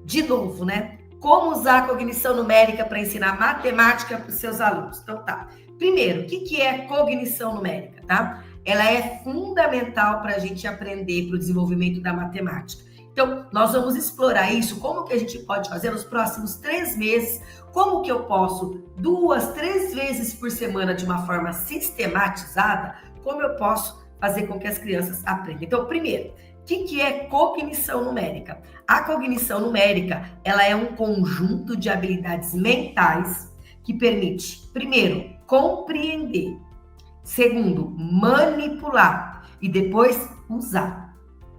de novo, né? Como usar a cognição numérica para ensinar matemática para os seus alunos? Então, tá. Primeiro, o que é cognição numérica, tá? Ela é fundamental para a gente aprender para o desenvolvimento da matemática. Então, nós vamos explorar isso, como que a gente pode fazer nos próximos 3 meses, como que eu posso, 2, 3 vezes por semana, de uma forma sistematizada, como eu posso fazer com que as crianças aprendam. Então, primeiro, o que é cognição numérica? A cognição numérica, ela é um conjunto de habilidades mentais que permite, primeiro, compreender, segundo, manipular e depois usar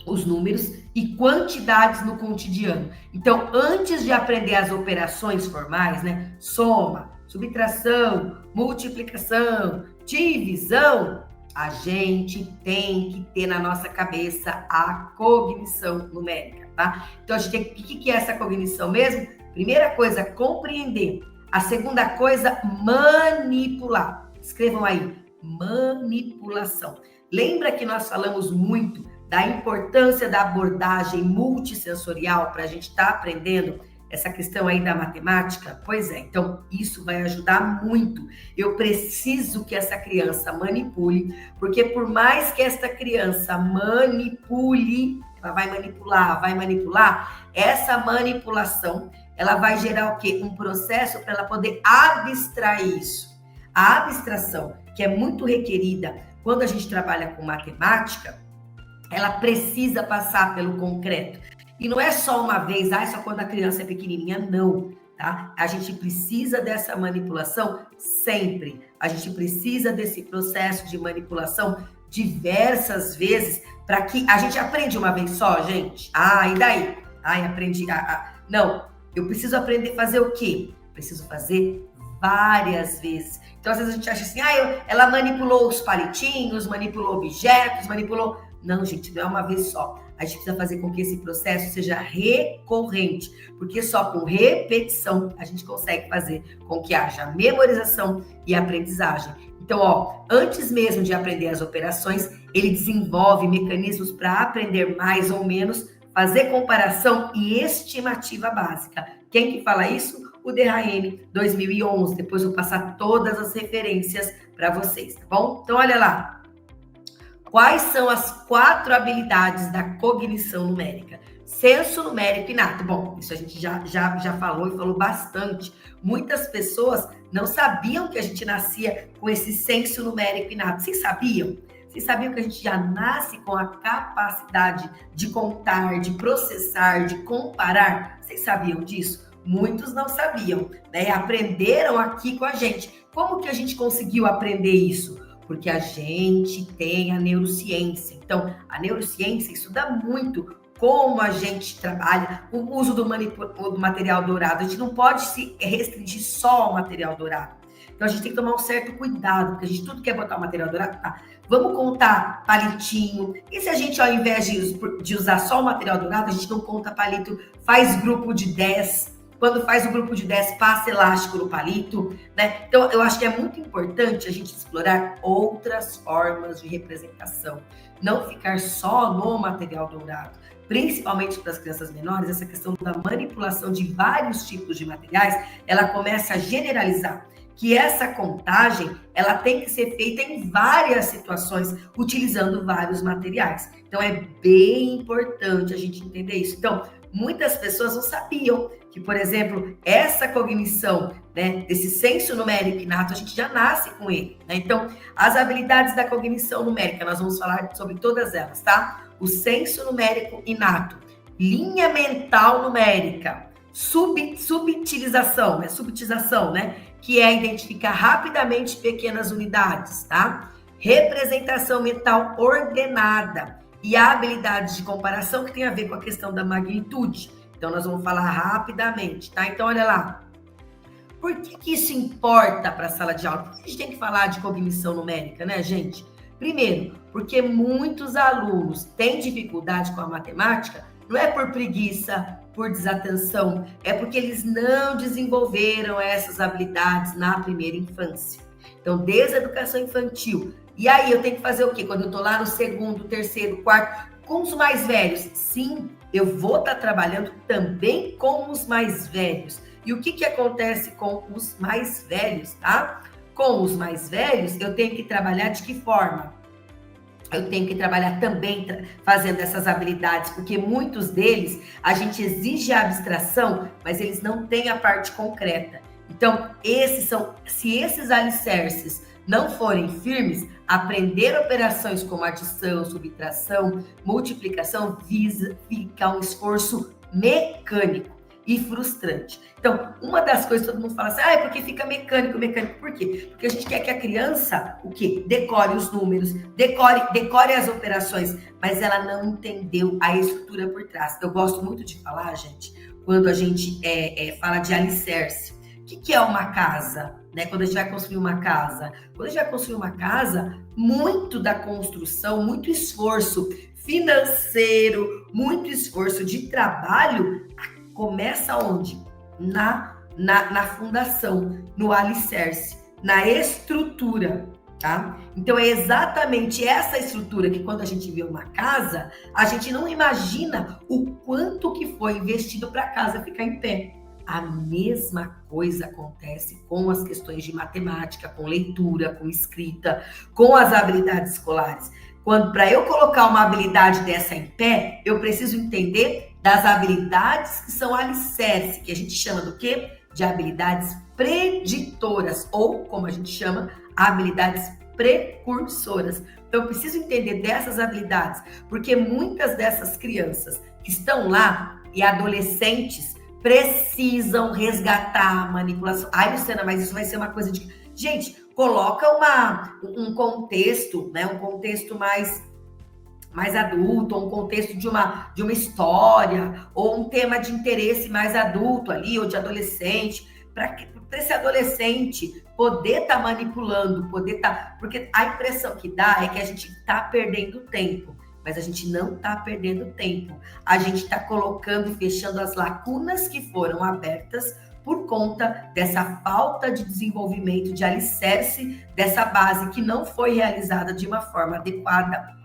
os números e quantidades no cotidiano. Então, antes de aprender as operações formais, né, soma, subtração, multiplicação, divisão, a gente tem que ter na nossa cabeça a cognição numérica, tá? Então, a gente tem, o que é essa cognição mesmo? Primeira coisa, compreender. A segunda coisa, manipular. Escrevam aí, manipulação. Lembra que nós falamos muito da importância da abordagem multissensorial para a gente estar aprendendo essa questão aí da matemática? Pois é, então isso vai ajudar muito. Eu preciso que essa criança manipule, porque por mais que essa criança manipule, ela vai manipular, essa manipulação, ela vai gerar o quê? Um processo para ela poder abstrair isso. A abstração, que é muito requerida quando a gente trabalha com matemática, ela precisa passar pelo concreto. E não é só uma vez, só quando a criança é pequenininha, não, tá? A gente precisa dessa manipulação sempre. A gente precisa desse processo de manipulação diversas vezes para que a gente aprende uma vez só, gente. E daí? Aprendi. Não, eu preciso aprender a fazer o quê? Preciso fazer várias vezes. Então, às vezes a gente acha assim, ela manipulou os palitinhos, manipulou objetos, manipulou... Não, gente, não é uma vez só. A gente precisa fazer com que esse processo seja recorrente, porque só com repetição a gente consegue fazer com que haja memorização e aprendizagem. Então, antes mesmo de aprender as operações, ele desenvolve mecanismos para aprender mais ou menos, fazer comparação e estimativa básica. Quem que fala isso? O DHN 2011. Depois eu vou passar todas as referências para vocês, tá bom? Então, olha lá. Quais são as 4 habilidades da cognição numérica? Senso numérico inato. Bom, isso a gente já falou e falou bastante. Muitas pessoas não sabiam que a gente nascia com esse senso numérico inato. Vocês sabiam? Vocês sabiam que a gente já nasce com a capacidade de contar, de processar, de comparar? Vocês sabiam disso? Muitos não sabiam, né? Aprenderam aqui com a gente. Como que a gente conseguiu aprender isso? Porque a gente tem a neurociência. Então, a neurociência estuda muito como a gente trabalha, o uso do material dourado. A gente não pode se restringir só ao material dourado. Então, a gente tem que tomar um certo cuidado, porque a gente tudo quer botar o material dourado. Tá, vamos contar palitinho. E se a gente, ao invés de usar só o material dourado, a gente não conta palito, faz grupo de 10. Quando faz o grupo de 10, passa elástico no palito, né? Então, eu acho que é muito importante a gente explorar outras formas de representação. Não ficar só no material dourado. Principalmente para as crianças menores, essa questão da manipulação de vários tipos de materiais, ela começa a generalizar. Que essa contagem, ela tem que ser feita em várias situações, utilizando vários materiais. Então, é bem importante a gente entender isso. Então, muitas pessoas não sabiam que, por exemplo, essa cognição, né, desse senso numérico inato, a gente já nasce com ele, né? Então, as habilidades da cognição numérica, nós vamos falar sobre todas elas, tá? O senso numérico inato, linha mental numérica, subutilização, né? Que é identificar rapidamente pequenas unidades, tá? Representação mental ordenada e a habilidade de comparação que tem a ver com a questão da magnitude. Então, nós vamos falar rapidamente, tá? Então, olha lá. Por que isso importa para a sala de aula? Por que a gente tem que falar de cognição numérica, né, gente? Primeiro, porque muitos alunos têm dificuldade com a matemática, não é por preguiça, por desatenção, é porque eles não desenvolveram essas habilidades na primeira infância. Então, desde a educação infantil. E aí, eu tenho que fazer o quê? Quando eu estou lá no segundo, terceiro, quarto, com os mais velhos? Sim, eu vou estar trabalhando também com os mais velhos. E o que acontece com os mais velhos, tá? Com os mais velhos, eu tenho que trabalhar de que forma? Eu tenho que trabalhar também fazendo essas habilidades, porque muitos deles, a gente exige a abstração, mas eles não têm a parte concreta. Então, se esses alicerces não forem firmes, aprender operações como adição, subtração, multiplicação, fica um esforço mecânico e frustrante. Então, uma das coisas que todo mundo fala assim, é porque fica mecânico. Por quê? Porque a gente quer que a criança, o quê? Decore os números, decore as operações, mas ela não entendeu a estrutura por trás. Eu gosto muito de falar, gente, quando a gente fala de alicerce. O que é uma casa? Né? Quando a gente vai construir uma casa. Quando a gente vai construir uma casa, muito da construção, muito esforço financeiro, muito esforço de trabalho, começa onde? Na fundação, no alicerce, na estrutura, tá? Então, é exatamente essa estrutura que quando a gente vê uma casa, a gente não imagina o quanto que foi investido para a casa ficar em pé. A mesma coisa acontece com as questões de matemática, com leitura, com escrita, com as habilidades escolares. Para eu colocar uma habilidade dessa em pé, eu preciso entender das habilidades que são alicerce, que a gente chama do quê? De habilidades preditoras, ou, como a gente chama, habilidades precursoras. Então, eu preciso entender dessas habilidades, porque muitas dessas crianças que estão lá e adolescentes precisam resgatar a manipulação. Ai, Luciana, mas isso vai ser uma coisa de... Gente, coloca um contexto, né? Um contexto mais adulto, ou um contexto de uma história, ou um tema de interesse mais adulto ali, ou de adolescente, para esse adolescente poder estar manipulando, porque a impressão que dá é que a gente está perdendo tempo, mas a gente não está perdendo tempo. A gente está colocando e fechando as lacunas que foram abertas por conta dessa falta de desenvolvimento, de alicerce, dessa base que não foi realizada de uma forma adequada.